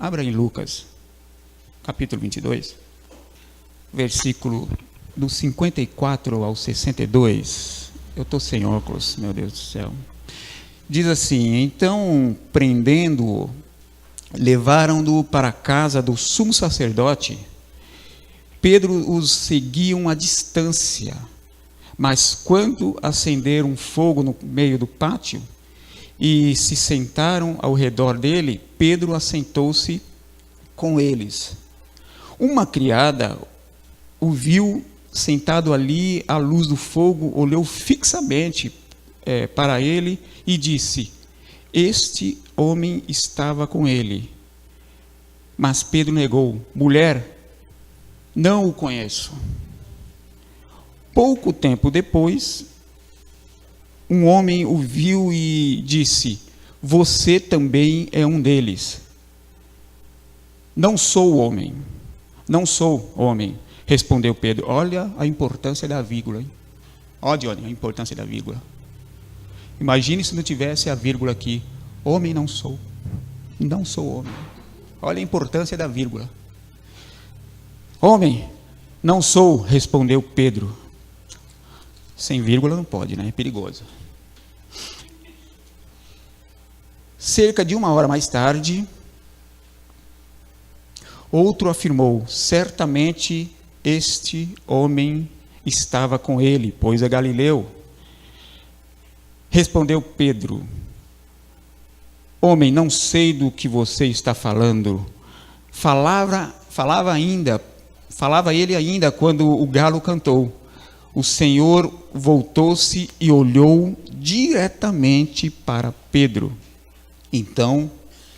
Abra em Lucas, capítulo 22, versículo do 54 ao 62. Eu estou sem óculos, meu Deus do céu. Diz assim: então, prendendo-o, levaram-no para a casa do sumo sacerdote. Pedro os seguiam à distância, mas quando acenderam um fogo no meio do pátio e se sentaram ao redor dele, Pedro assentou-se com eles. Uma criada o viu sentado ali à luz do fogo, olhou fixamente para ele e disse: este homem estava com ele. Mas Pedro negou: mulher, não o conheço. Pouco tempo depois, um homem o viu e disse: você também é um deles. Não sou homem, respondeu Pedro. Olha a importância da vírgula, hein? Olha a importância da vírgula. Imagine se não tivesse a vírgula aqui. Homem não sou homem. Olha a importância da vírgula. Homem, não sou, respondeu Pedro. Sem vírgula não pode, né? É perigoso. Cerca de 1 hora mais tarde, outro afirmou: certamente este homem estava com ele, pois é Galileu. Respondeu Pedro: homem, não sei do que você está falando. Falava ele ainda quando o galo cantou. O Senhor voltou-se e olhou diretamente para Pedro. Então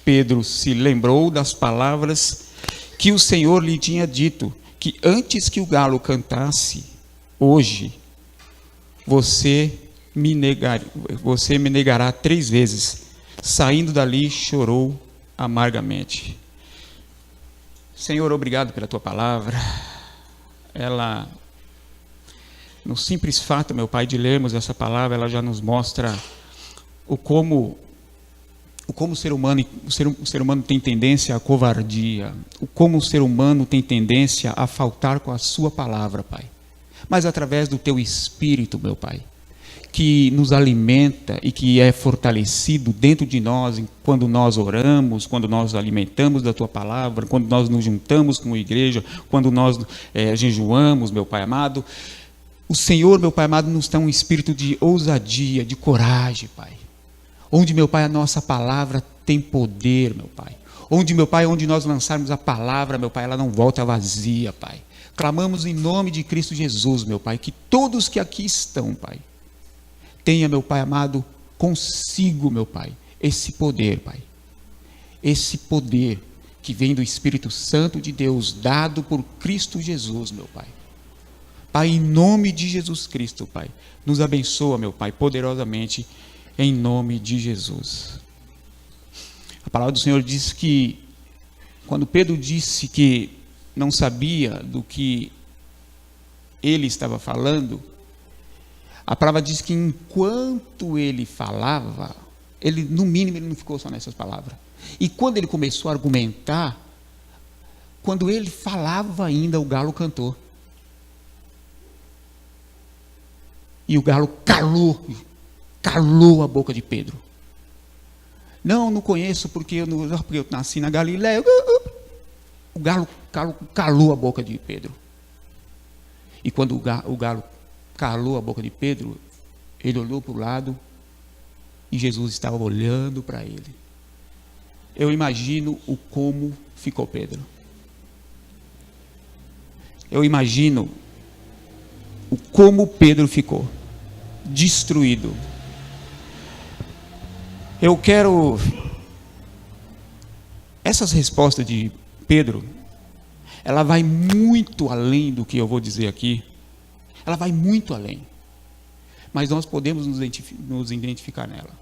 Pedro se lembrou das palavras que o Senhor lhe tinha dito, que antes que o galo cantasse, hoje você me negará 3 vezes. Saindo dali, chorou amargamente. Senhor, obrigado pela tua palavra. Ela, no simples fato, meu Pai, de lermos essa palavra, ela já nos mostra como o ser humano tem tendência à covardia, como o ser humano tem tendência a faltar com a sua palavra, Pai. Mas através do teu Espírito, meu Pai, que nos alimenta e que é fortalecido dentro de nós quando nós oramos, quando nós alimentamos da tua palavra, quando nós nos juntamos com a igreja, quando nós jejuamos, meu Pai amado. O Senhor, meu Pai amado, nos dá um espírito de ousadia, de coragem, Pai. Onde, meu Pai, a nossa palavra tem poder, meu Pai. Onde, meu Pai, onde nós lançarmos a palavra, meu Pai, ela não volta vazia, Pai. Clamamos em nome de Cristo Jesus, meu Pai, que todos que aqui estão, Pai, tenha, meu Pai amado, consigo, meu Pai, esse poder, Pai. Esse poder que vem do Espírito Santo de Deus, dado por Cristo Jesus, meu Pai. Pai, em nome de Jesus Cristo, Pai, nos abençoa, meu Pai, poderosamente, em nome de Jesus. A palavra do Senhor diz que, quando Pedro disse que não sabia do que ele estava falando, a palavra diz que enquanto ele falava, no mínimo ele não ficou só nessas palavras. E quando ele começou a argumentar, quando ele falava ainda, o galo cantou. E o galo calou a boca de Pedro. Não conheço porque eu nasci na Galiléia. O galo calou a boca de Pedro. E quando o galo calou a boca de Pedro, ele olhou para o lado e Jesus estava olhando para ele. Eu imagino como ficou Pedro. Eu imagino como Pedro ficou destruído. Eu quero... Essas respostas de Pedro, ela vai muito além do que eu vou dizer aqui. Ela vai muito além. Mas nós podemos nos identificar nela.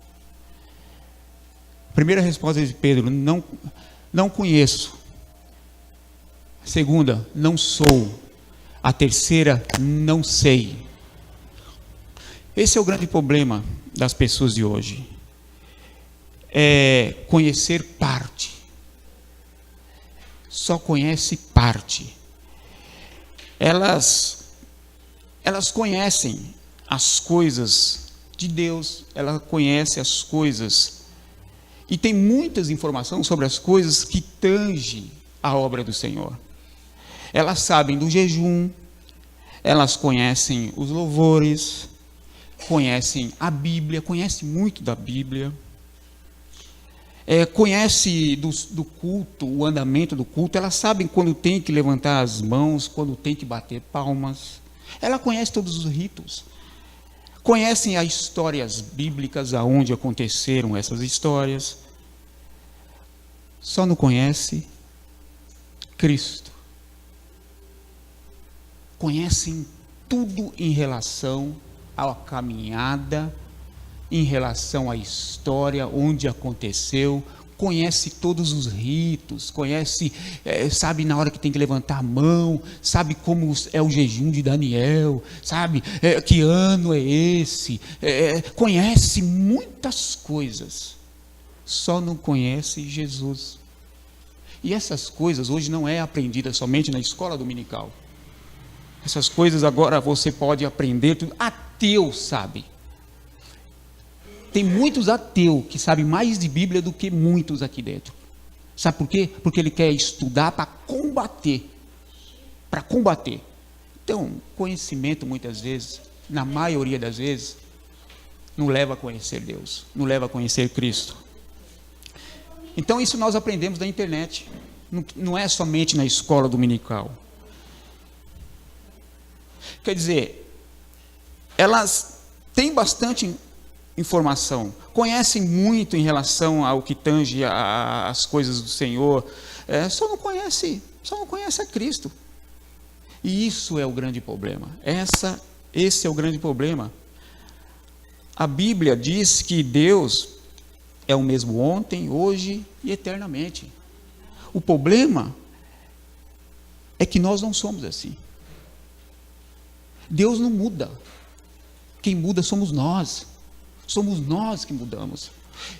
Primeira resposta de Pedro: não conheço. A segunda: não sou. A terceira: não sei. Esse é o grande problema das pessoas de hoje. É conhecer parte. só conhece parte. Elas conhecem as coisas de Deus, ela conhece as coisas e tem muitas informações sobre as coisas que tangem a obra do Senhor. Elas sabem do jejum, elas conhecem os louvores, conhecem a Bíblia, conhecem muito da Bíblia, conhece do culto, o andamento do culto, elas sabem quando tem que levantar as mãos, quando tem que bater palmas, ela conhece todos os ritos, conhecem as histórias bíblicas, aonde aconteceram essas histórias, só não conhece Cristo. Conhecem tudo em relação à caminhada, em relação à história, onde aconteceu, conhece todos os ritos, conhece, sabe na hora que tem que levantar a mão, sabe como é o jejum de Daniel, sabe que ano é esse, conhece muitas coisas, só não conhece Jesus. E essas coisas hoje não é aprendida somente na escola dominical. Essas coisas agora você pode aprender tudo. Ateu sabe. Tem muitos ateus que sabem mais de Bíblia do que muitos aqui dentro. Sabe por quê? Porque ele quer estudar para combater. Para combater. Então, conhecimento muitas vezes, na maioria das vezes, não leva a conhecer Deus, não leva a conhecer Cristo. Então, isso nós aprendemos da internet. Não é somente na escola dominical. Quer dizer, elas têm bastante informação, conhecem muito em relação ao que tange as coisas do Senhor, só não conhece a Cristo. E isso é o grande problema. Esse é o grande problema. A Bíblia diz que Deus é o mesmo ontem, hoje e eternamente. O problema é que nós não somos assim. Deus não muda. Quem muda somos nós. Somos nós que mudamos.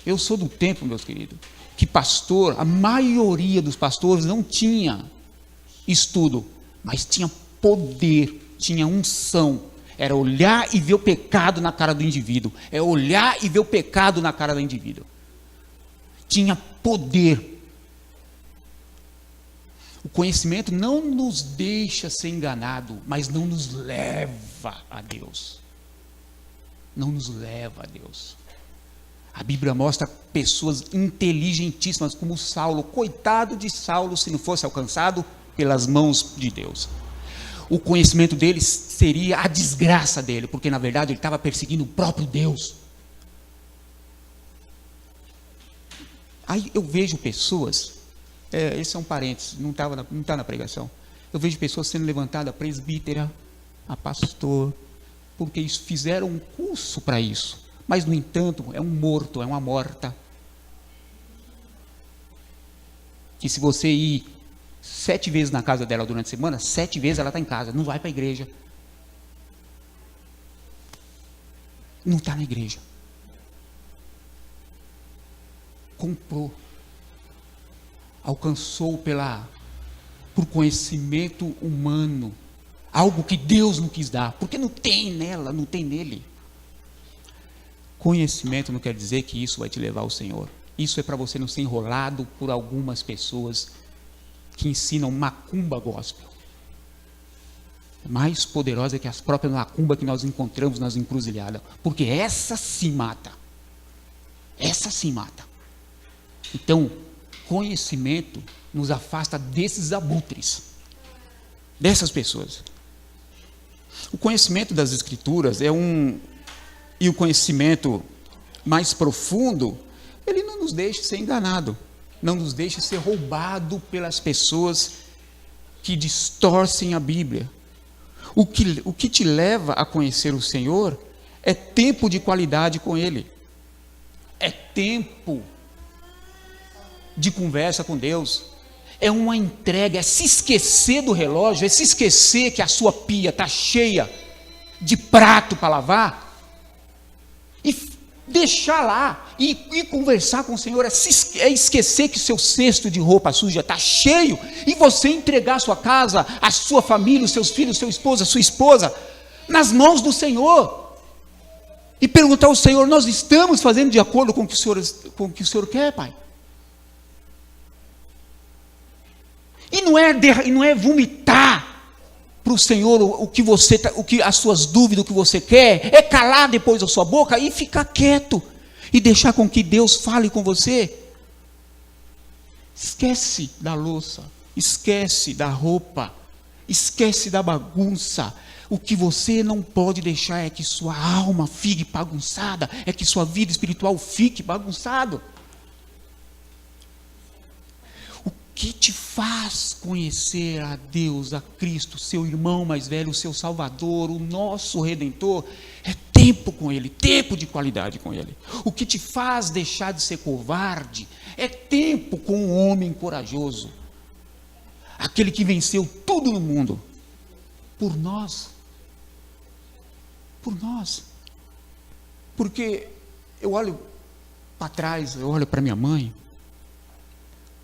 Eu sou do tempo, meus queridos, que pastor, a maioria dos pastores não tinha estudo, mas tinha poder, tinha unção. Era olhar e ver o pecado na cara do indivíduo. É olhar e ver o pecado na cara do indivíduo. Tinha poder. O conhecimento não nos deixa ser enganado, mas não nos leva a Deus. Não nos leva a Deus. A Bíblia mostra pessoas inteligentíssimas como Saulo. Coitado de Saulo se não fosse alcançado pelas mãos de Deus. O conhecimento dele seria a desgraça dele, porque na verdade ele estava perseguindo o próprio Deus. Aí eu vejo pessoas, esse é um parênteses, não está na pregação. Eu vejo pessoas sendo levantadas a presbítera, a pastor, porque eles fizeram um curso para isso. Mas, no entanto, é um morto, é uma morta. Que se você ir 7 vezes na casa dela durante a semana, 7 vezes ela está em casa, não vai para a igreja. Não está na igreja. Comprou. Alcançou por conhecimento humano. Algo que Deus não quis dar. Porque não tem nela, não tem nele. Conhecimento não quer dizer que isso vai te levar ao Senhor. Isso é para você não ser enrolado por algumas pessoas que ensinam macumba gospel. Mais poderosa que as próprias macumba que nós encontramos nas encruzilhadas. Porque essa se mata. Essa se mata. Então, conhecimento nos afasta desses abutres. Dessas pessoas. O conhecimento das Escrituras e o conhecimento mais profundo, ele não nos deixa ser enganado, não nos deixa ser roubado pelas pessoas que distorcem a Bíblia. O que te leva a conhecer o Senhor é tempo de qualidade com Ele, é tempo de conversa com Deus, é uma entrega, é se esquecer do relógio, é se esquecer que a sua pia está cheia de prato para lavar e deixar lá. e conversar com o Senhor é esquecer que seu cesto de roupa suja está cheio e você entregar a sua casa, a sua família, os seus filhos, seu esposo, a sua esposa, nas mãos do Senhor. E perguntar ao Senhor: nós estamos fazendo de acordo com o que o Senhor quer, Pai? E não é vomitar para o Senhor o que as suas dúvidas, o que você quer, é calar depois a sua boca e ficar quieto e deixar com que Deus fale com você. Esquece da louça, esquece da roupa, esquece da bagunça. O que você não pode deixar é que sua alma fique bagunçada, é que sua vida espiritual fique bagunçada. O que te faz conhecer a Deus, a Cristo, seu irmão mais velho, o seu Salvador, o nosso Redentor, é tempo com Ele, tempo de qualidade com Ele. O que te faz deixar de ser covarde é tempo com um homem corajoso, aquele que venceu tudo no mundo, por nós. Por nós. Porque eu olho para trás, eu olho para minha mãe,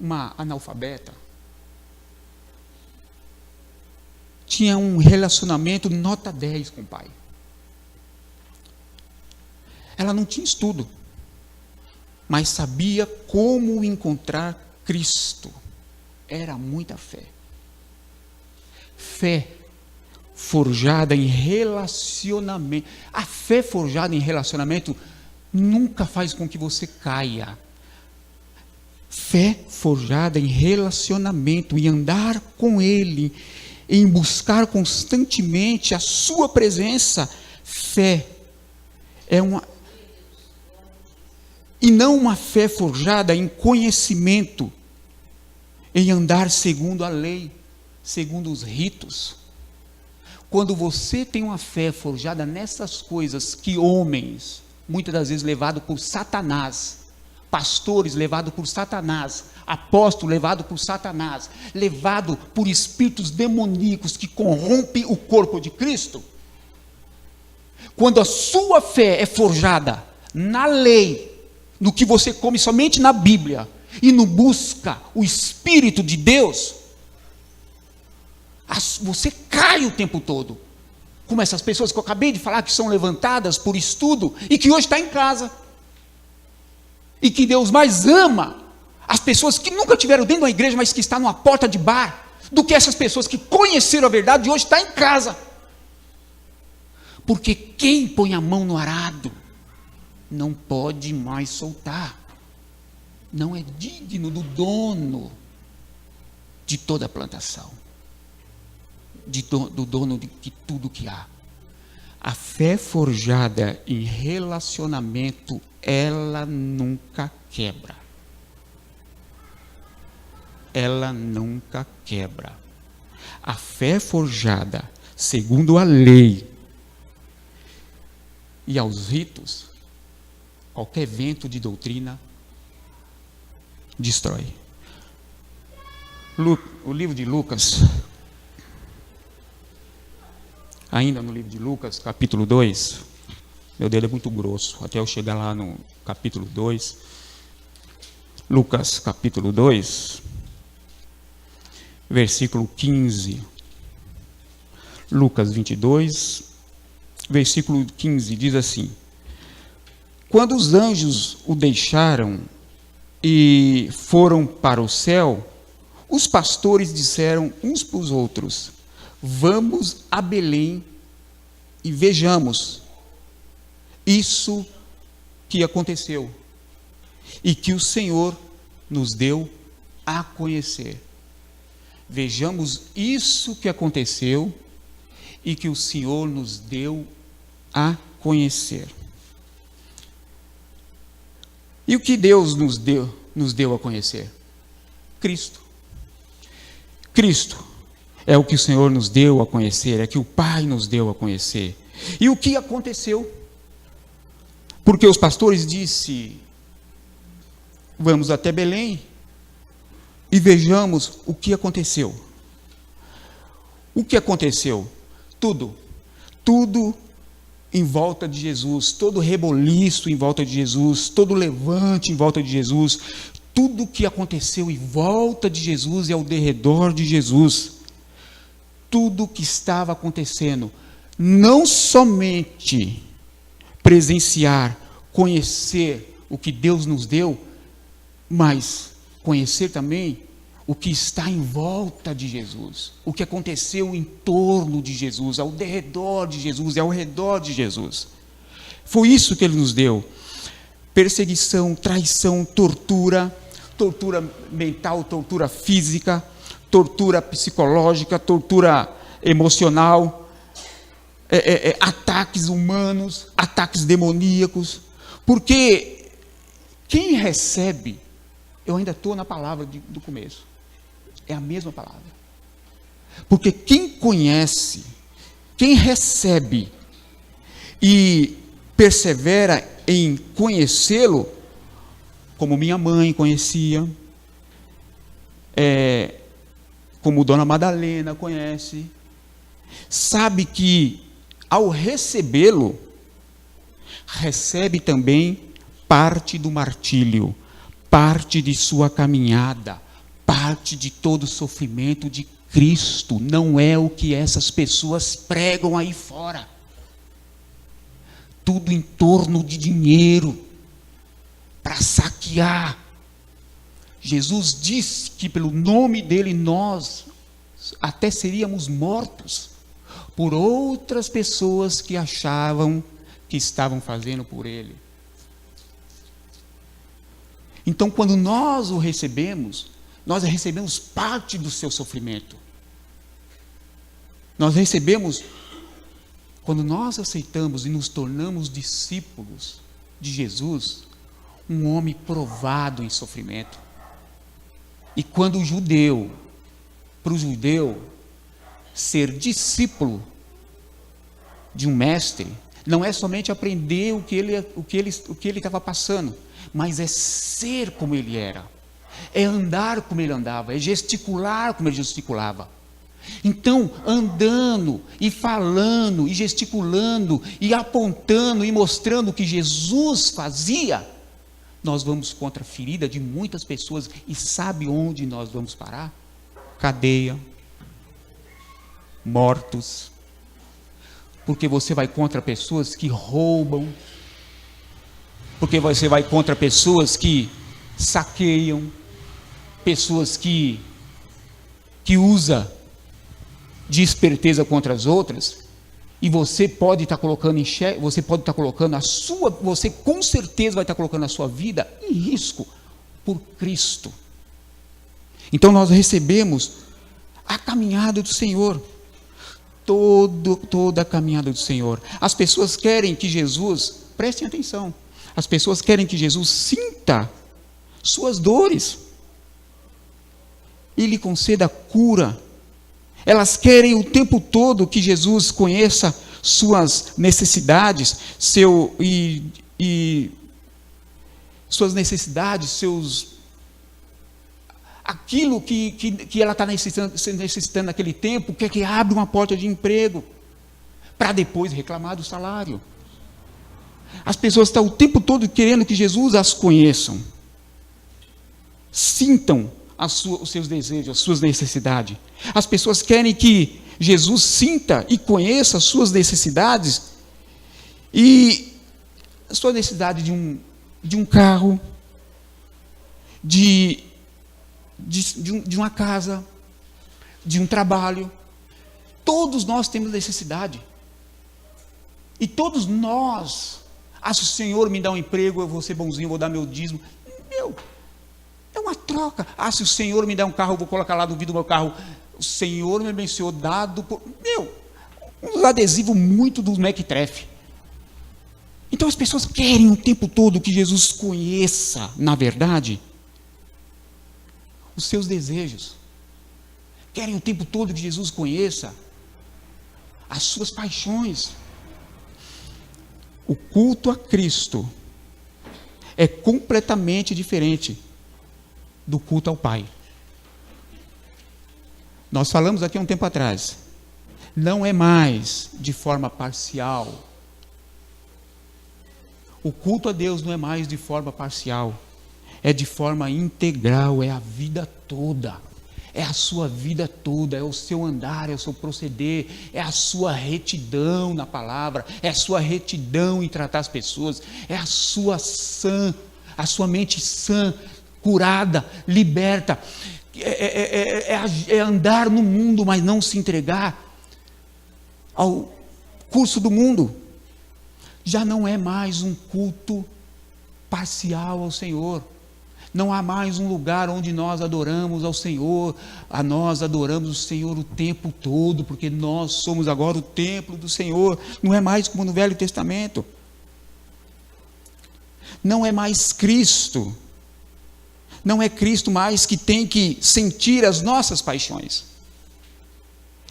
uma analfabeta, tinha um relacionamento nota 10 com o pai. Ela não tinha estudo, mas sabia como encontrar Cristo. Era muita fé. Fé forjada em relacionamento. A fé forjada em relacionamento nunca faz com que você caia. Fé forjada em relacionamento, em andar com Ele, em buscar constantemente a sua presença. Fé é e não uma fé forjada em conhecimento, em andar segundo a lei, segundo os ritos. Quando você tem uma fé forjada nessas coisas que homens, muitas das vezes levados por Satanás, pastores levados por Satanás, apóstolos levados por Satanás, levados por espíritos demoníacos que corrompem o corpo de Cristo, quando a sua fé é forjada na lei, no que você come somente na Bíblia, e não busca o Espírito de Deus, você cai o tempo todo, como essas pessoas que eu acabei de falar, que são levantadas por estudo, e que hoje está em casa, e que Deus mais ama as pessoas que nunca tiveram dentro da igreja, mas que estão numa porta de bar, do que essas pessoas que conheceram a verdade e hoje está em casa. Porque quem põe a mão no arado não pode mais soltar, não é digno do dono de toda a plantação, do dono de tudo que há. A fé forjada em relacionamento, ela nunca quebra. Ela nunca quebra. A fé forjada segundo a lei e aos ritos, qualquer vento de doutrina destrói. O livro de Lucas, ainda no livro de Lucas, capítulo 2, meu dedo é muito grosso, até eu chegar lá no capítulo 2, Lucas capítulo 2, versículo 15, Lucas 22, versículo 15, diz assim: quando os anjos o deixaram e foram para o céu, os pastores disseram uns para os outros: vamos a Belém e vejamos isso que aconteceu e que o Senhor nos deu a conhecer. Vejamos isso que aconteceu e que o Senhor nos deu a conhecer. E o que Deus nos deu a conhecer? Cristo. Cristo é o que o Senhor nos deu a conhecer, é que o Pai nos deu a conhecer. E o que aconteceu? Porque os pastores disseram: vamos até Belém e vejamos o que aconteceu. O que aconteceu? Tudo em volta de Jesus, todo reboliço em volta de Jesus, todo levante em volta de Jesus, tudo que aconteceu em volta de Jesus e ao derredor de Jesus, tudo que estava acontecendo, não somente presenciar, conhecer o que Deus nos deu, mas conhecer também o que está em volta de Jesus, o que aconteceu em torno de Jesus, ao derredor de Jesus e ao redor de Jesus. Foi isso que Ele nos deu. Perseguição, traição, tortura mental, tortura física, tortura psicológica, tortura emocional, ataques humanos, ataques demoníacos. Porque quem recebe, eu ainda estou na palavra do começo, é a mesma palavra. Porque quem conhece, quem recebe e persevera em conhecê-lo, como minha mãe conhecia, como Dona Madalena conhece, sabe que ao recebê-lo, recebe também parte do martírio, parte de sua caminhada, parte de todo o sofrimento de Cristo. Não é o que essas pessoas pregam aí fora. Tudo em torno de dinheiro, para saquear. Jesus disse que pelo nome dele nós até seríamos mortos por outras pessoas que achavam que estavam fazendo por ele. Então, quando nós o recebemos, nós recebemos parte do seu sofrimento. Nós recebemos, quando nós aceitamos e nos tornamos discípulos de Jesus, um homem provado em sofrimento. E quando para o judeu, ser discípulo de um mestre, não é somente aprender o que ele estava passando, mas é ser como ele era, é andar como ele andava, é gesticular como ele gesticulava. Então, andando e falando e gesticulando e apontando e mostrando o que Jesus fazia, nós vamos contra a ferida de muitas pessoas. E sabe onde nós vamos parar? Cadeia, mortos, porque você vai contra pessoas que roubam, porque você vai contra pessoas que saqueiam, pessoas que usam de esperteza contra as outras, e você pode estar colocando em xeque, você pode estar colocando você com certeza vai estar colocando a sua vida em risco por Cristo. Então nós recebemos a caminhada do Senhor, toda a caminhada do Senhor. As pessoas querem que Jesus, prestem atenção, as pessoas querem que Jesus sinta suas dores e lhe conceda cura. Elas querem o tempo todo que Jesus conheça suas necessidades, suas necessidades, aquilo que ela está necessitando naquele tempo, que abre uma porta de emprego, para depois reclamar do salário. As pessoas estão o tempo todo querendo que Jesus as conheçam, sintam os seus desejos, as suas necessidades. As pessoas querem que Jesus sinta e conheça as suas necessidades, e a sua necessidade de um carro, de uma casa, de um trabalho. Todos nós temos necessidade. E todos nós, se o Senhor me dá um emprego, eu vou ser bonzinho, vou dar meu dízimo. É uma troca. Se o Senhor me der um carro, eu vou colocar lá no vidro do meu carro, o Senhor me abençoou, dado por... uns adesivos muito do Mequetrefe. Então as pessoas querem o tempo todo que Jesus conheça, na verdade, os seus desejos. Querem o tempo todo que Jesus conheça as suas paixões. O culto a Cristo é completamente diferente do culto ao Pai. Nós falamos aqui há um tempo atrás, não é mais de forma parcial, O culto a Deus não é mais de forma parcial, é de forma integral, é a vida toda. É a sua vida toda, é o seu andar, é o seu proceder, é a sua retidão na palavra, é a sua retidão em tratar as pessoas, é a sua mente sã, curada, liberta. É andar no mundo, mas não se entregar ao curso do mundo. Já não é mais um culto parcial ao Senhor. Não há mais um lugar onde nós adoramos ao Senhor, nós adoramos o Senhor o tempo todo, porque nós somos agora o templo do Senhor. Não é mais como no Velho Testamento. Não é mais Cristo. Não é Cristo mais que tem que sentir as nossas paixões.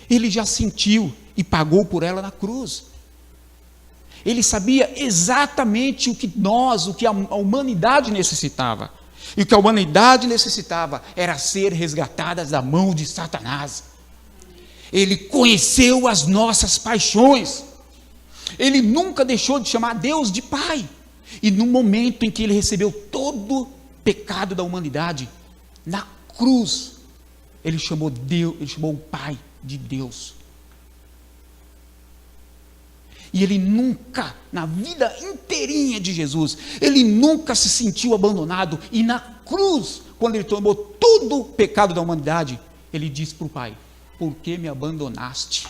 Ele já sentiu e pagou por ela na cruz. Ele sabia exatamente o que a humanidade necessitava. E o que a humanidade necessitava era ser resgatadas da mão de Satanás. Ele conheceu as nossas paixões. Ele nunca deixou de chamar Deus de Pai. E no momento em que ele recebeu todo o pecado da humanidade, na cruz, ele chamou o Pai de Deus. E ele nunca, na vida inteirinha de Jesus, ele nunca se sentiu abandonado. E na cruz, quando ele tomou todo o pecado da humanidade, ele disse para o Pai: por que me abandonaste?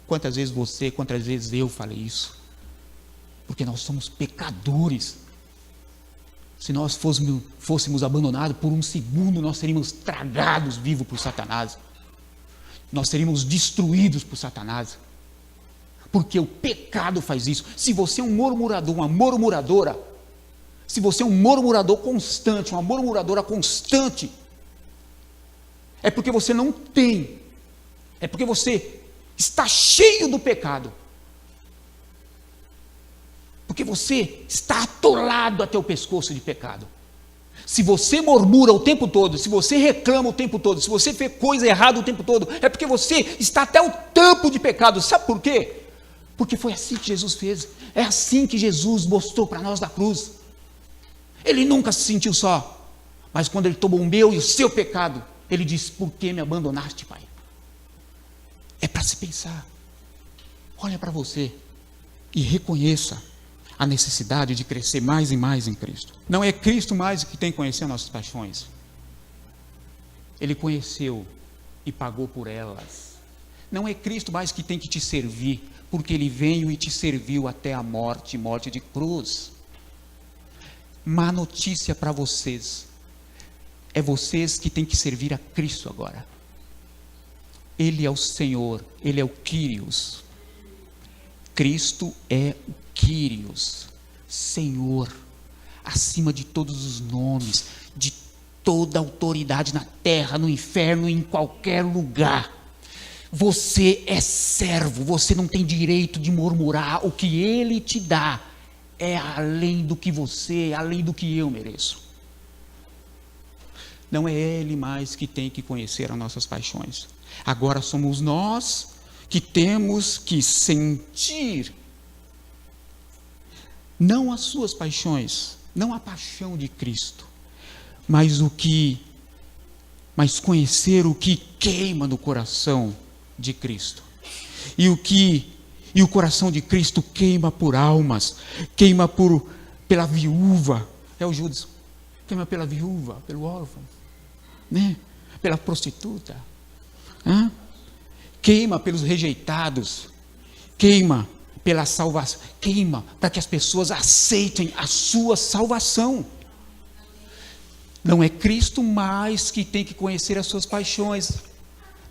Quantas vezes eu falei isso? Porque nós somos pecadores. Se nós fôssemos abandonados por um segundo, nós seríamos tragados vivos por Satanás. Nós seríamos destruídos por Satanás. Porque o pecado faz isso. Se você é um murmurador, uma murmuradora, se você é um murmurador constante, uma murmuradora constante, é porque você não tem, é porque você está cheio do pecado, porque você está atolado até o pescoço de pecado. Se você murmura o tempo todo, se você reclama o tempo todo, se você fez coisa errada o tempo todo, é porque você está até o tampo de pecado. Sabe por quê? Porque foi assim que Jesus fez. É assim que Jesus mostrou para nós na cruz. Ele nunca se sentiu só. Mas quando ele tomou o meu e o seu pecado, ele disse: por que me abandonaste, Pai? É para se pensar. Olha para você e reconheça a necessidade de crescer mais e mais em Cristo. Não é Cristo mais que tem que conhecer nossas paixões. Ele conheceu e pagou por elas. Não é Cristo mais que tem que te servir, porque ele veio e te serviu até a morte de cruz. Má notícia para vocês: é vocês que têm que servir a Cristo agora. Ele é o Senhor, ele é o Kyrios. Cristo é o Kyrios, Senhor, acima de todos os nomes, de toda autoridade na terra, no inferno, em qualquer lugar. Você é servo, você não tem direito de murmurar. O que ele te dá é além do que além do que eu mereço. Não é ele mais que tem que conhecer as nossas paixões. Agora somos nós que temos que sentir, não as suas paixões, não a paixão de Cristo, mas conhecer o que queima no coração de Cristo. E o coração de Cristo queima por almas, queima pela viúva. É o Judas, queima pela viúva, pelo órfão, né? Pela prostituta, queima pelos rejeitados, queima pela salvação, queima para que as pessoas aceitem a sua salvação. Não é Cristo mais que tem que conhecer as suas paixões.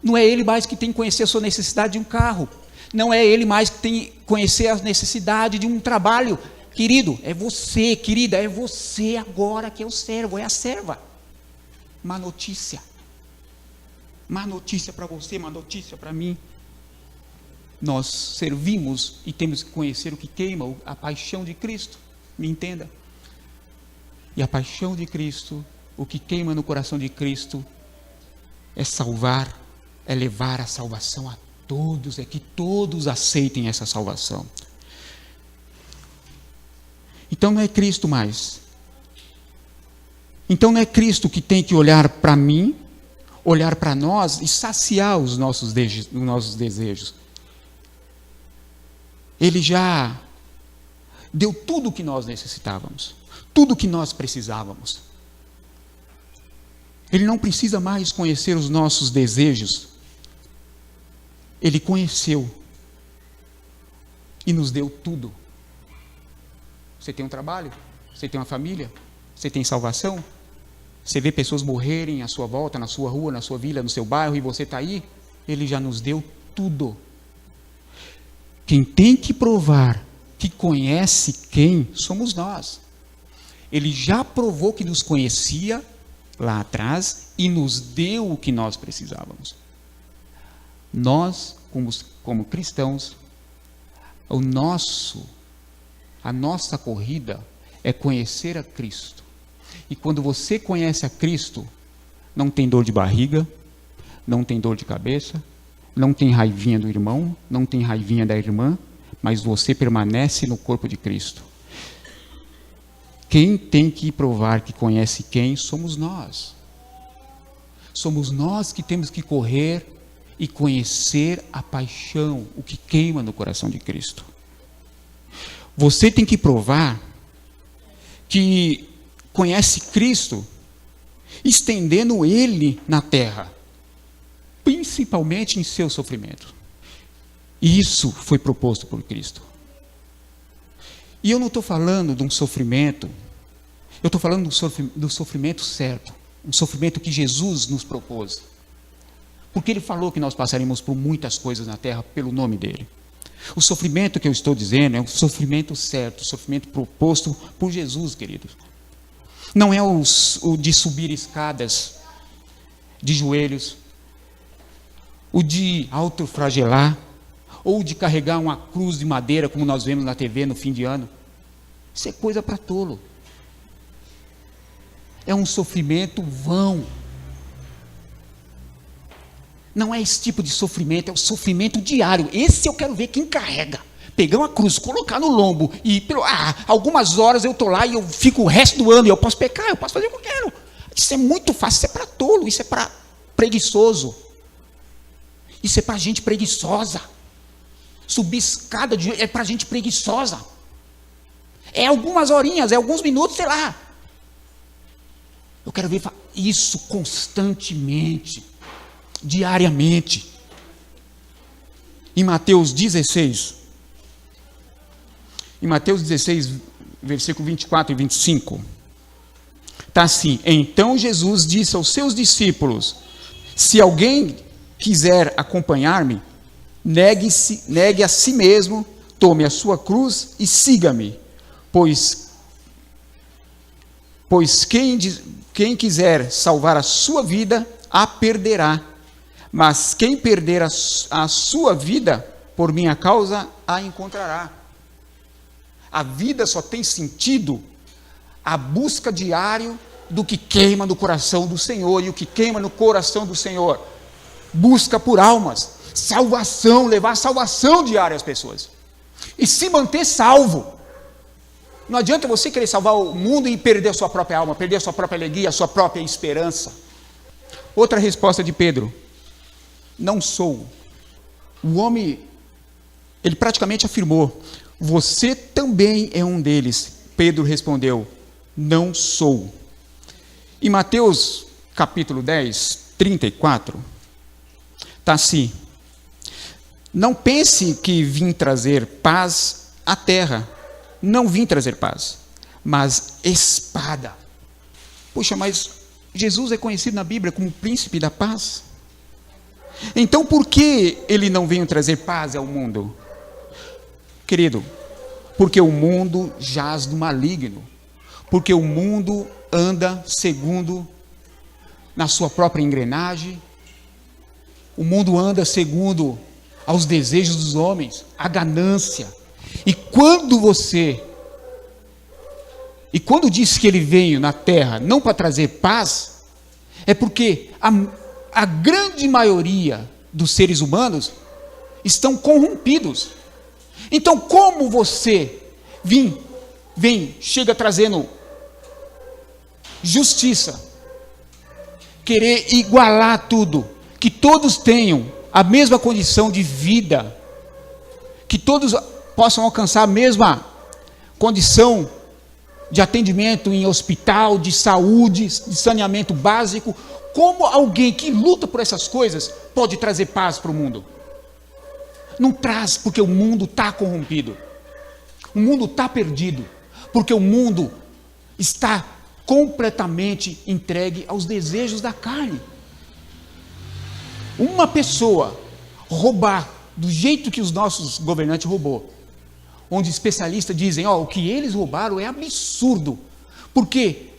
Não é ele mais que tem que conhecer a sua necessidade de um carro. Não é ele mais que tem que conhecer a necessidade de um trabalho. Querido, é você, querida, é você agora que é o servo, é a serva. Má notícia para você, má notícia para mim. Nós servimos e temos que conhecer o que queima, a paixão de Cristo, me entenda. E a paixão de Cristo, o que queima no coração de Cristo, é salvar, é levar a salvação a todos, é que todos aceitem essa salvação. Então não é Cristo mais. Então não é Cristo que tem que olhar para mim, olhar para nós e saciar os nossos desejos. Ele já deu tudo o que nós necessitávamos, tudo o que nós precisávamos. Ele não precisa mais conhecer os nossos desejos. Ele conheceu e nos deu tudo. Você tem um trabalho? Você tem uma família? Você tem salvação? Você vê pessoas morrerem à sua volta, na sua rua, na sua vila, no seu bairro, e você está aí? Ele já nos deu tudo. Quem tem que provar que conhece quem somos nós. Ele já provou que nos conhecia lá atrás e nos deu o que nós precisávamos. Nós, como cristãos, a nossa corrida é conhecer a Cristo. E quando você conhece a Cristo, não tem dor de barriga, não tem dor de cabeça, não tem raivinha do irmão, não tem raivinha da irmã, mas você permanece no corpo de Cristo. Quem tem que provar que conhece quem somos nós. Somos nós que temos que correr e conhecer a paixão, o que queima no coração de Cristo. Você tem que provar que conhece Cristo, estendendo Ele na terra, principalmente em seu sofrimento. E isso foi proposto por Cristo. E eu não estou falando de um sofrimento, eu estou falando do sofrimento certo, um sofrimento que Jesus nos propôs. Porque Ele falou que nós passaríamos por muitas coisas na terra pelo nome dEle. O sofrimento que eu estou dizendo é um sofrimento certo, o sofrimento proposto por Jesus, queridos. Não é o de subir escadas de joelhos, o de autoflagelar, ou de carregar uma cruz de madeira, como nós vemos na TV no fim de ano. Isso é coisa para tolo. É um sofrimento vão. Não é esse tipo de sofrimento, é o sofrimento diário. Esse eu quero ver quem carrega. Pegar uma cruz, colocar no lombo e algumas horas eu estou lá e eu fico o resto do ano e eu posso pecar, eu posso fazer o que eu quero. Isso é muito fácil, isso é para tolo, isso é para preguiçoso. Isso é para gente preguiçosa. Subir escada é para gente preguiçosa. É algumas horinhas, é alguns minutos, sei lá. Eu quero ver isso constantemente, diariamente. Em Mateus 16, versículo 24 e 25, está assim: então Jesus disse aos seus discípulos: se alguém quiser acompanhar-me, negue a si mesmo, tome a sua cruz e siga-me, pois quem quiser salvar a sua vida, a perderá, mas quem perder a sua vida, por minha causa, a encontrará. A vida só tem sentido a busca diária do que queima no coração do Senhor, e o que queima no coração do Senhor, busca por almas, salvação, levar salvação diária às pessoas, e se manter salvo. Não adianta você querer salvar o mundo e perder a sua própria alma, perder a sua própria alegria, a sua própria esperança. Outra resposta de Pedro: não sou. O homem, ele praticamente afirmou: você também é um deles. Pedro respondeu: não sou. Em Mateus capítulo 10, 34, está assim: não pense que vim trazer paz à terra. Não vim trazer paz, mas espada. Poxa, mas Jesus é conhecido na Bíblia como o príncipe da paz. Então por que ele não veio trazer paz ao mundo? Querido, porque o mundo jaz do maligno, porque o mundo anda segundo na sua própria engrenagem, o mundo anda segundo aos desejos dos homens, a ganância. E quando diz que ele veio na terra não para trazer paz, é porque a grande maioria dos seres humanos estão corrompidos. Então, como você vir chega trazendo justiça, querer igualar tudo, que todos tenham a mesma condição de vida, que todos possam alcançar a mesma condição de atendimento em hospital, de saúde, de saneamento básico. Como alguém que luta por essas coisas pode trazer paz para o mundo? Não traz, porque o mundo está corrompido, o mundo está perdido, porque o mundo está completamente entregue aos desejos da carne. Uma pessoa roubar do jeito que os nossos governantes roubou, onde especialistas dizem, o que eles roubaram é absurdo, porque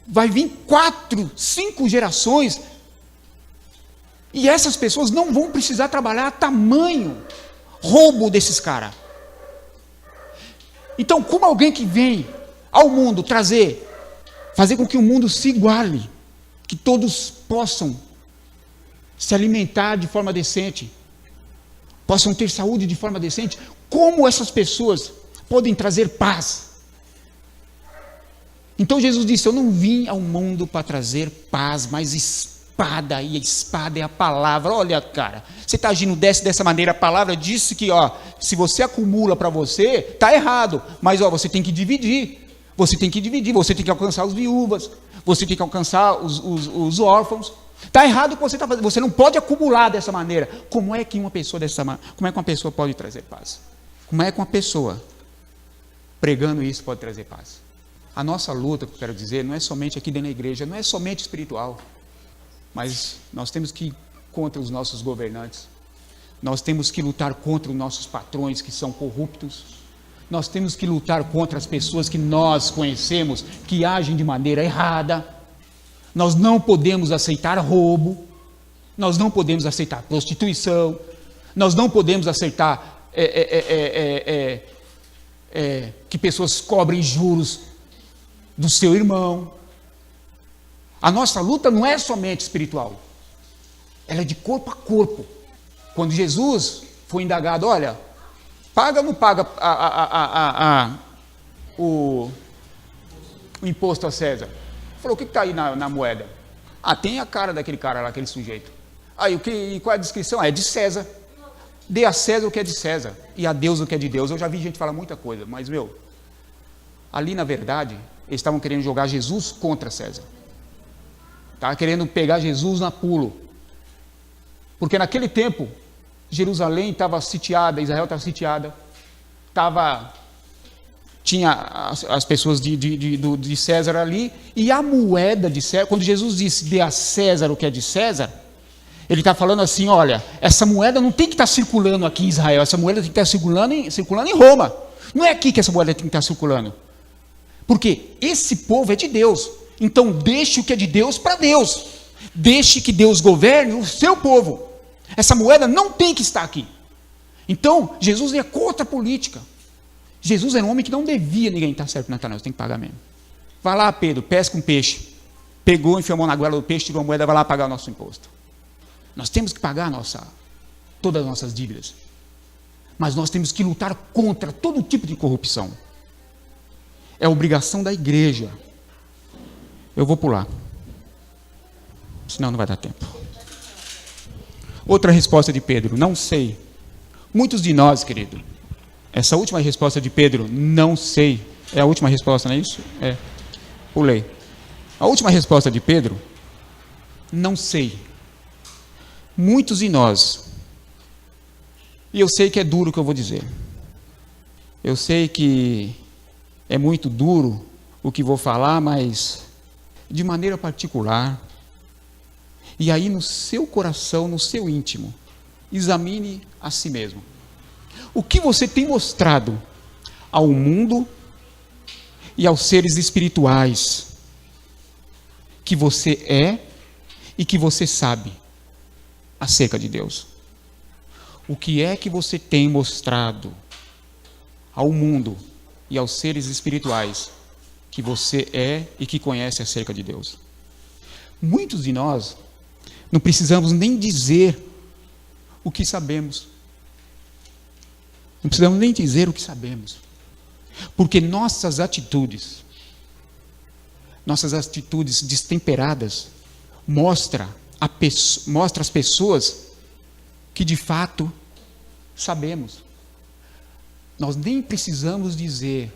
vai vir 4, 5 gerações e essas pessoas não vão precisar trabalhar, tamanho roubo desses caras. Então, como alguém que vem ao mundo fazer com que o mundo se iguale, que todos possam se alimentar de forma decente, possam ter saúde de forma decente, como essas pessoas podem trazer paz? Então Jesus disse, eu não vim ao mundo para trazer paz, mas espada, e a espada é a palavra. Olha, cara, você está agindo dessa maneira, a palavra disse que, se você acumula para você, está errado, mas você tem que dividir, você tem que alcançar as viúvas, você tem que alcançar os órfãos. Está errado o que você está fazendo, você não pode acumular dessa maneira. Como é que uma pessoa pode trazer paz? Como é que uma pessoa pregando isso pode trazer paz? A nossa luta, que eu quero dizer, não é somente aqui dentro da igreja, não é somente espiritual, mas nós temos que ir contra os nossos governantes, nós temos que lutar contra os nossos patrões que são corruptos, nós temos que lutar contra as pessoas que nós conhecemos, que agem de maneira errada. Nós não podemos aceitar roubo, nós não podemos aceitar prostituição, nós não podemos aceitar que pessoas cobrem juros do seu irmão. A nossa luta não é somente espiritual, ela é de corpo a corpo. Quando Jesus foi indagado, olha, paga ou não paga o imposto a César? Falou, o que está aí na moeda? Tem a cara daquele cara lá, aquele sujeito. E qual é a descrição? É de César. Dê a César o que é de César, e a Deus o que é de Deus. Eu já vi gente falar muita coisa, mas ali na verdade, eles estavam querendo jogar Jesus contra César. Estavam querendo pegar Jesus na pulo. Porque naquele tempo, Jerusalém estava sitiada, Israel estava sitiada, tinha as pessoas de César ali, e a moeda de César, quando Jesus disse, dê a César o que é de César, ele está falando assim, olha, essa moeda não tem que estar circulando aqui em Israel, essa moeda tem que estar circulando em Roma, não é aqui que essa moeda tem que estar circulando, porque esse povo é de Deus, então deixe o que é de Deus para Deus, deixe que Deus governe o seu povo, essa moeda não tem que estar aqui. Então, Jesus é contra a política. Jesus era um homem que não devia ninguém estar certo na Natanael, você tem que pagar mesmo. Vai lá, Pedro, pesca um peixe. Pegou, enfiou a mão na goela do peixe, tirou a moeda, vai lá pagar o nosso imposto. Nós temos que pagar todas as nossas dívidas. Mas nós temos que lutar contra todo tipo de corrupção. É obrigação da igreja. Eu vou pular. Senão não vai dar tempo. Outra resposta de Pedro, não sei. Muitos de nós, querido, essa última resposta de Pedro, não sei, é a última resposta, não é isso? Pulei. A última resposta de Pedro, não sei. Muitos de nós, e eu sei que é duro o que eu vou dizer, eu sei que é muito duro o que vou falar, mas de maneira particular, e aí no seu coração, no seu íntimo, examine a si mesmo. O que você tem mostrado ao mundo e aos seres espirituais que você é e que você sabe acerca de Deus? O que é que você tem mostrado ao mundo e aos seres espirituais que você é e que conhece acerca de Deus? Muitos de nós não precisamos nem dizer o que sabemos. Não precisamos nem dizer o que sabemos. Porque nossas atitudes destemperadas, mostra às pessoas que de fato sabemos. Nós nem precisamos dizer,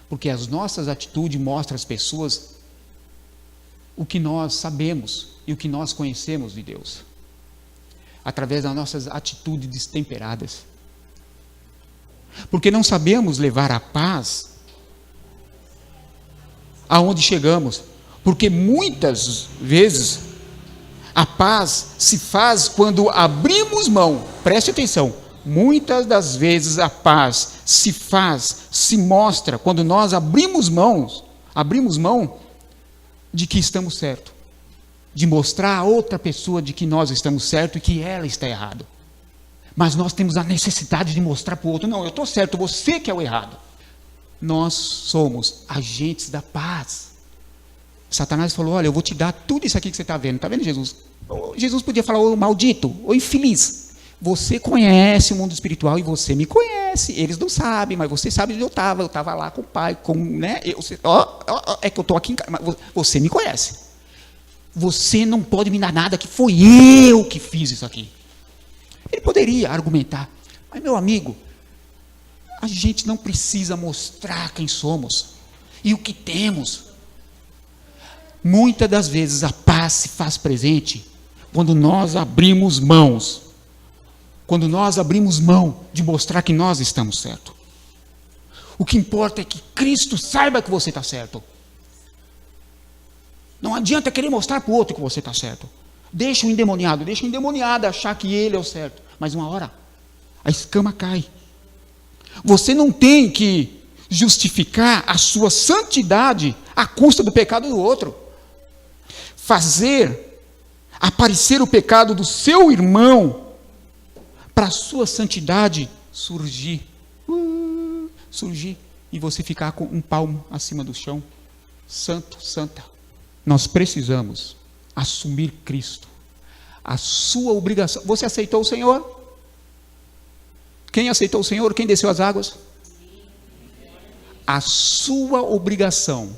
porque as nossas atitudes mostram às pessoas o que nós sabemos e o que nós conhecemos de Deus, através das nossas atitudes destemperadas. Porque não sabemos levar a paz aonde chegamos, porque muitas vezes a paz se faz quando abrimos mão. Preste atenção, muitas das vezes a paz se mostra quando nós abrimos mão de que estamos certos, de mostrar a outra pessoa de que nós estamos certos e que ela está errada. Mas nós temos a necessidade de mostrar para o outro: não, eu estou certo, você que é o errado. Nós somos agentes da paz. Satanás falou: olha, eu vou te dar tudo isso aqui que você está vendo. Está vendo, Jesus? Jesus podia falar: ô maldito, ô infeliz, você conhece o mundo espiritual e você me conhece. Eles não sabem, mas você sabe onde eu estava lá com o pai, né? É que eu estou aqui em casa, mas você me conhece. Você não pode me dar nada, que foi eu que fiz isso aqui. Ele poderia argumentar, mas meu amigo, a gente não precisa mostrar quem somos e o que temos. Muitas das vezes a paz se faz presente quando nós abrimos mãos. Quando nós abrimos mão de mostrar que nós estamos certos. O que importa é que Cristo saiba que você está certo. Não adianta querer mostrar para o outro que você está certo. Deixa o endemoniado achar que ele é o certo. Mas uma hora, a escama cai. Você não tem que justificar a sua santidade à custa do pecado do outro. Fazer aparecer o pecado do seu irmão para a sua santidade surgir. E você ficar com um palmo acima do chão. Santo, santa. Nós precisamos assumir Cristo, a sua obrigação. Você aceitou o Senhor? Quem aceitou o Senhor? Quem desceu as águas? A sua obrigação.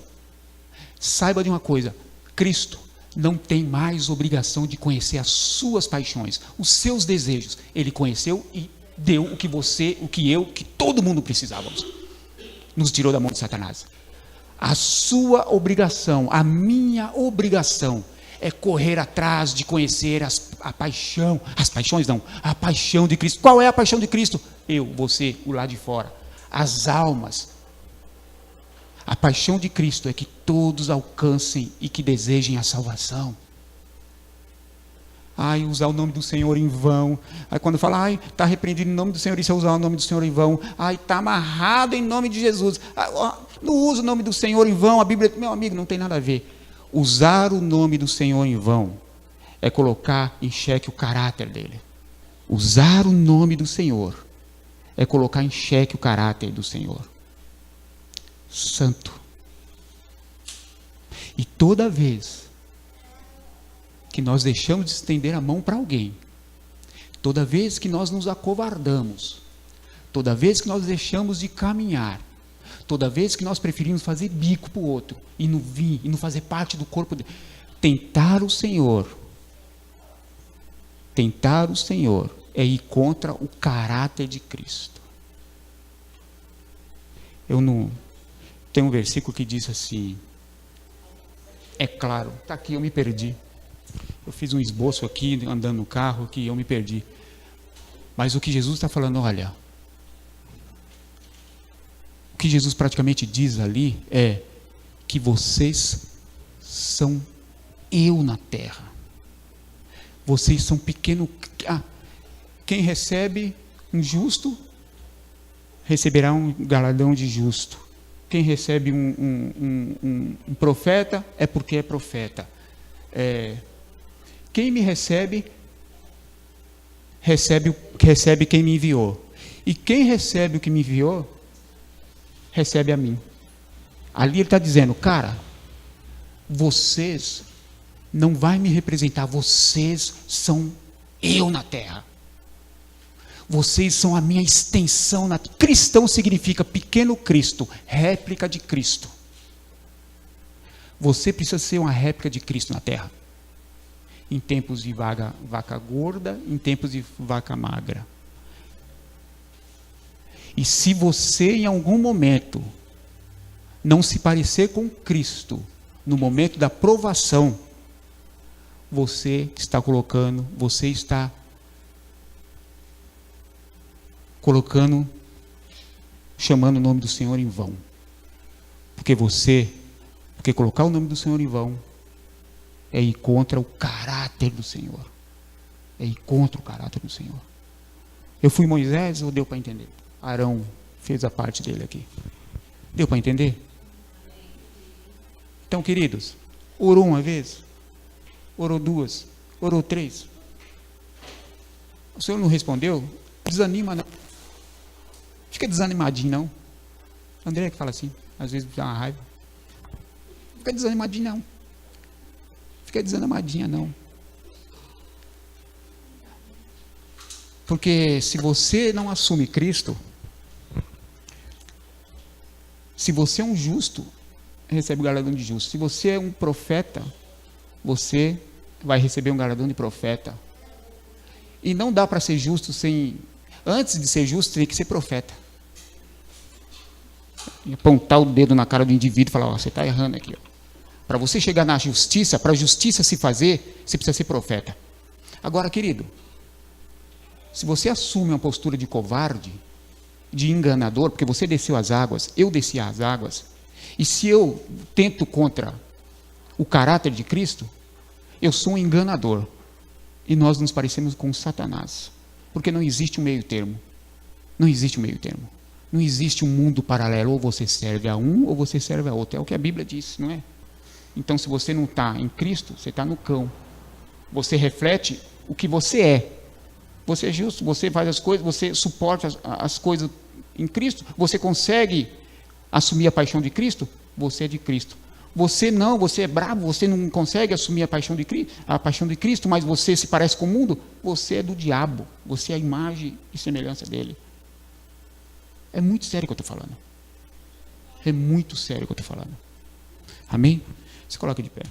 Saiba de uma coisa: Cristo não tem mais obrigação de conhecer as suas paixões, os seus desejos. Ele conheceu e deu o que você, o que eu, que todo mundo precisávamos. Nos tirou da mão de Satanás. A sua obrigação, a minha obrigação é correr atrás de conhecer a paixão de Cristo. Qual é a paixão de Cristo? Eu, você, o lado de fora, as almas. A paixão de Cristo é que todos alcancem e que desejem a salvação. Usar o nome do Senhor em vão. Aí quando fala, está repreendido em nome do Senhor, isso é usar o nome do Senhor em vão. Está amarrado em nome de Jesus. Não usa o nome do Senhor em vão. A Bíblia, meu amigo, não tem nada a ver. Usar o nome do Senhor em vão é colocar em xeque o caráter dele. Usar o nome do Senhor é colocar em xeque o caráter do Senhor. Santo. E toda vez que nós deixamos de estender a mão para alguém, toda vez que nós nos acovardamos, toda vez que nós deixamos de caminhar, toda vez que nós preferimos fazer bico para o outro e não vir, e não fazer parte do corpo dele, tentar o Senhor é ir contra o caráter de Cristo. Tem um versículo que diz assim, é claro, está aqui, eu me perdi. Eu fiz um esboço aqui, andando no carro, que eu me perdi. Mas o que Jesus está falando, olha, o que Jesus praticamente diz ali é que vocês são eu na terra. Vocês são pequeno. Quem recebe um justo, receberá um galardão de justo. Quem recebe um profeta, é porque é profeta. Quem me recebe, recebe quem me enviou. E quem recebe o que me enviou, recebe a mim. Ali ele está dizendo, cara, vocês não vai me representar, vocês são eu na terra. Vocês são a minha extensão. Cristão significa pequeno Cristo, réplica de Cristo. Você precisa ser uma réplica de Cristo na terra. Em tempos de vaca gorda, em tempos de vaca magra. E se você em algum momento não se parecer com Cristo, no momento da provação, você está chamando o nome do Senhor em vão. Porque colocar o nome do Senhor em vão é ir contra o caráter do Senhor. É ir contra o caráter do Senhor. Eu fui Moisés ou deu para entender? Arão fez a parte dele aqui. Deu para entender? Então, queridos, orou uma vez, orou duas, orou três. O Senhor não respondeu? Desanima não. Fica desanimadinho não. André que fala assim, às vezes dá uma raiva. Fica desanimadinho não. Fica desanimadinha não. Porque se você não assume Cristo, se você é um justo, recebe o galardão de justo. Se você é um profeta, você vai receber um galardão de profeta. E não dá para ser justo sem... Antes de ser justo, tem que ser profeta. E apontar o dedo na cara do indivíduo e falar, ó, você está errando aqui. Para você chegar na justiça, para a justiça se fazer, você precisa ser profeta. Agora, querido, se você assume uma postura de covarde, de enganador, porque você desceu as águas, eu desci as águas, e se eu tento contra o caráter de Cristo, eu sou um enganador. E nós nos parecemos com Satanás. Porque não existe um meio termo. Não existe um meio termo. Não existe um mundo paralelo. Ou você serve a um, ou você serve a outro. É o que a Bíblia diz, não é? Então, se você não está em Cristo, você está no cão. Você reflete o que você é. Você é justo, você faz as coisas, você suporta as coisas em Cristo. Você consegue assumir a paixão de Cristo? Você é de Cristo. Você não, você é bravo, você não consegue assumir a paixão de Cristo, mas você se parece com o mundo, você é do diabo, você é a imagem e semelhança dele. É muito sério o que eu estou falando. É muito sério o que eu estou falando. Amém? Se coloque de pé.